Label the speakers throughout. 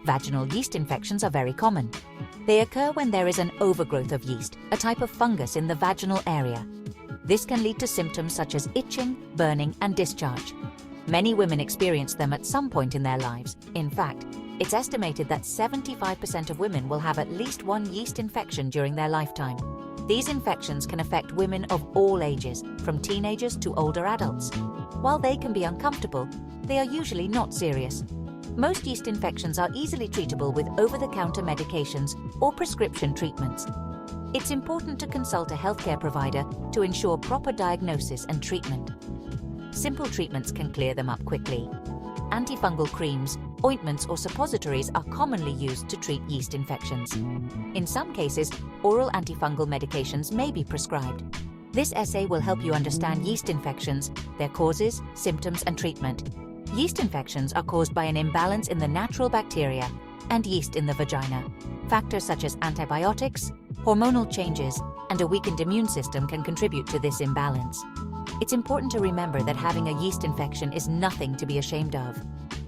Speaker 1: Vaginal yeast infections are very common. They occur when there is an overgrowth of yeast, a type of fungus in the vaginal area. This can lead to symptoms such as itching, burning, and discharge. Many women experience them at some point in their lives. In fact, it's estimated that 75% of women will have at least one yeast infection during their lifetime. These infections can affect women of all ages, from teenagers to older adults. While they can be uncomfortable, they are usually not serious. Most yeast infections are easily treatable with over-the-counter medications or prescription treatments. It's important to consult a healthcare provider to ensure proper diagnosis and treatment. Simple treatments can clear them up quickly. Antifungal creams, ointments, or suppositories are commonly used to treat yeast infections. In some cases, oral antifungal medications may be prescribed. This essay will help you understand yeast infections, their causes, symptoms, and treatment. Yeast infections are caused by an imbalance in the natural bacteria and yeast in the vagina. Factors such as antibiotics, hormonal changes, and a weakened immune system can contribute to this imbalance. It's important to remember that having a yeast infection is nothing to be ashamed of.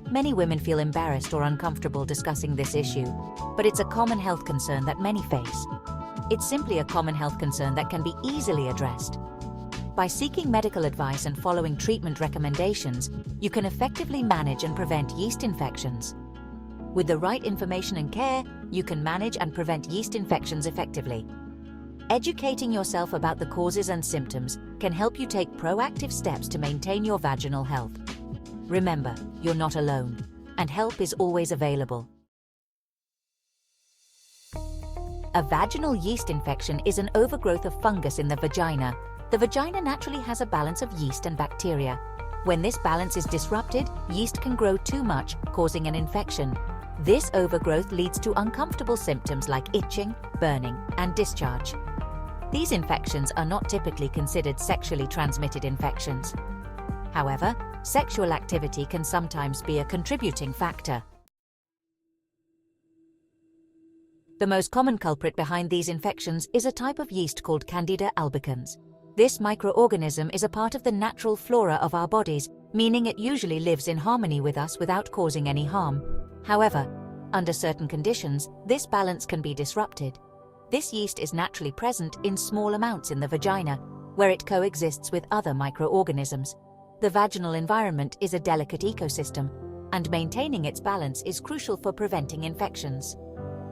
Speaker 1: Many women feel embarrassed or uncomfortable discussing this issue, but it's a common health concern that many face. It's simply a common health concern that can be easily addressed. By seeking medical advice and following treatment recommendations, you can effectively manage and prevent yeast infections. With the right information and care, you can manage and prevent yeast infections effectively. Educating yourself about the causes and symptoms can help you take proactive steps to maintain your vaginal health. Remember, you're not alone, and help is always available. A vaginal yeast infection is an overgrowth of fungus in the vagina. The vagina naturally has a balance of yeast and bacteria. When this balance is disrupted, yeast can grow too much, causing an infection. This overgrowth leads to uncomfortable symptoms like itching, burning, and discharge. These infections are not typically considered sexually transmitted infections. However, sexual activity can sometimes be a contributing factor. The most common culprit behind these infections is a type of yeast called Candida albicans. This microorganism is a part of the natural flora of our bodies, meaning it usually lives in harmony with us without causing any harm. However, under certain conditions, this balance can be disrupted. This yeast is naturally present in small amounts in the vagina, where it coexists with other microorganisms. The vaginal environment is a delicate ecosystem, and maintaining its balance is crucial for preventing infections.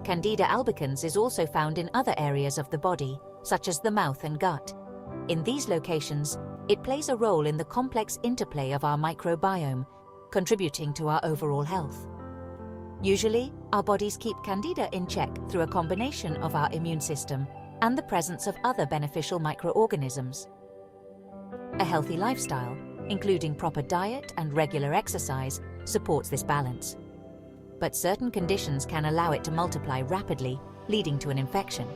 Speaker 1: Candida albicans is also found in other areas of the body, such as the mouth and gut. In these locations, it plays a role in the complex interplay of our microbiome, contributing to our overall health. Usually, our bodies keep Candida in check through a combination of our immune system and the presence of other beneficial microorganisms. A healthy lifestyle, including proper diet and regular exercise, supports this balance. But certain conditions can allow it to multiply rapidly, leading to an infection.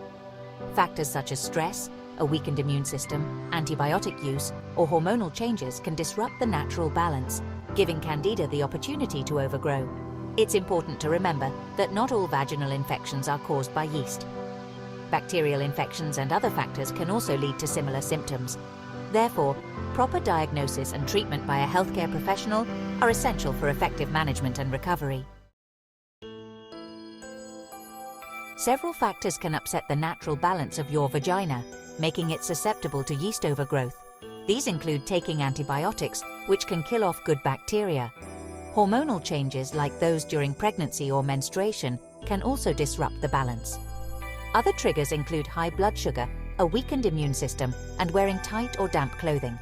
Speaker 1: Factors such as stress, a weakened immune system, antibiotic use, or hormonal changes can disrupt the natural balance, giving Candida the opportunity to overgrow. It's important to remember that not all vaginal infections are caused by yeast. Bacterial infections and other factors can also lead to similar symptoms. Therefore, proper diagnosis and treatment by a healthcare professional are essential for effective management and recovery. Several factors can upset the natural balance of your vagina, making it susceptible to yeast overgrowth. These include taking antibiotics, which can kill off good bacteria. Hormonal changes like those during pregnancy or menstruation can also disrupt the balance. Other triggers include high blood sugar, a weakened immune system, and wearing tight or damp clothing.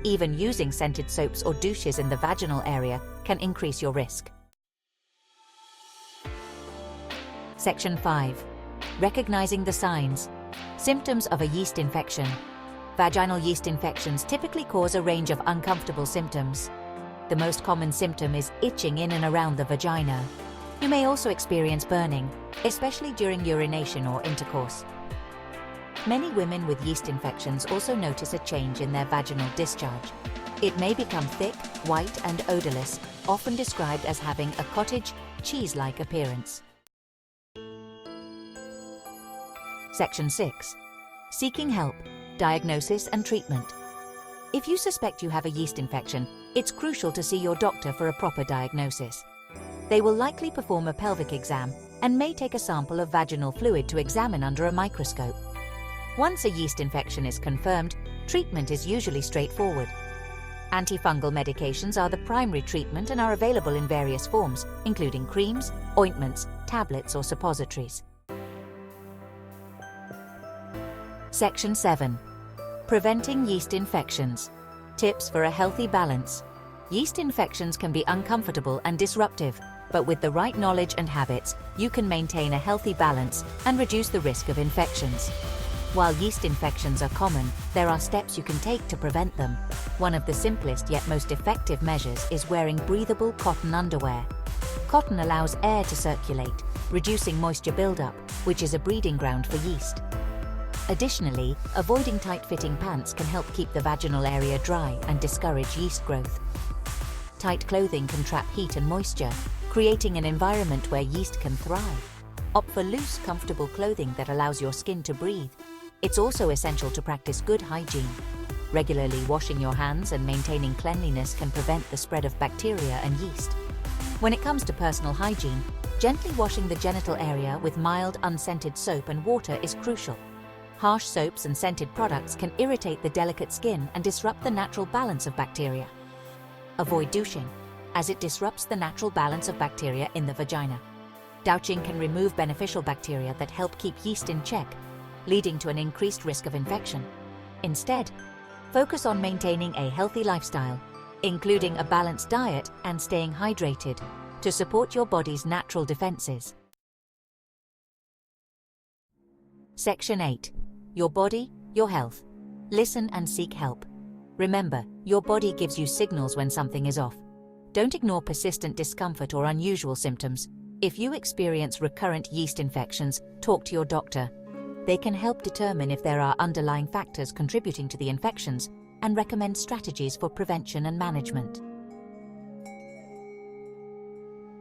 Speaker 1: Even using scented soaps or douches in the vaginal area can increase your risk. Section 5. Recognizing the signs. Symptoms of a yeast infection. Vaginal yeast infections typically cause a range of uncomfortable symptoms. The most common symptom is itching in and around the vagina. You may also experience burning, especially during urination or intercourse. Many women with yeast infections also notice a change in their vaginal discharge. It may become thick, white, and odorless, often described as having a cottage, cheese-like appearance. Section 6. Seeking help, diagnosis, and treatment. If you suspect you have a yeast infection, it's crucial to see your doctor for a proper diagnosis. They will likely perform a pelvic exam and may take a sample of vaginal fluid to examine under a microscope. Once a yeast infection is confirmed, treatment is usually straightforward. Antifungal medications are the primary treatment and are available in various forms, including creams, ointments, tablets, or suppositories. Section 7. Preventing yeast infections. Tips for a healthy balance. Yeast infections can be uncomfortable and disruptive, but with the right knowledge and habits, you can maintain a healthy balance and reduce the risk of infections. While yeast infections are common, there are steps you can take to prevent them. One of the simplest yet most effective measures is wearing breathable cotton underwear. Cotton allows air to circulate, reducing moisture buildup, which is a breeding ground for yeast. Additionally, avoiding tight-fitting pants can help keep the vaginal area dry and discourage yeast growth. Tight clothing can trap heat and moisture, creating an environment where yeast can thrive. Opt for loose, comfortable clothing that allows your skin to breathe. It's also essential to practice good hygiene. Regularly washing your hands and maintaining cleanliness can prevent the spread of bacteria and yeast. When it comes to personal hygiene, gently washing the genital area with mild, unscented soap and water is crucial. Harsh soaps and scented products can irritate the delicate skin and disrupt the natural balance of bacteria. Avoid douching, as it disrupts the natural balance of bacteria in the vagina. Douching can remove beneficial bacteria that help keep yeast in check, leading to an increased risk of infection. Instead, focus on maintaining a healthy lifestyle, including a balanced diet and staying hydrated, to support your body's natural defenses. Section 8. Your body, your health. Listen and seek help. Remember, your body gives you signals when something is off. Don't ignore persistent discomfort or unusual symptoms. If you experience recurrent yeast infections, talk to your doctor. They can help determine if there are underlying factors contributing to the infections and recommend strategies for prevention and management.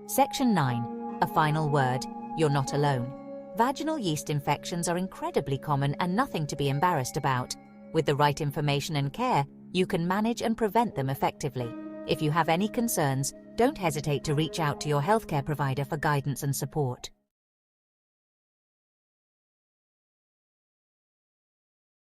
Speaker 1: Section 9. A final word. You're not alone. Vaginal yeast infections are incredibly common and nothing to be embarrassed about. With the right information and care, you can manage and prevent them effectively. If you have any concerns, don't hesitate to reach out to your healthcare provider for guidance and support.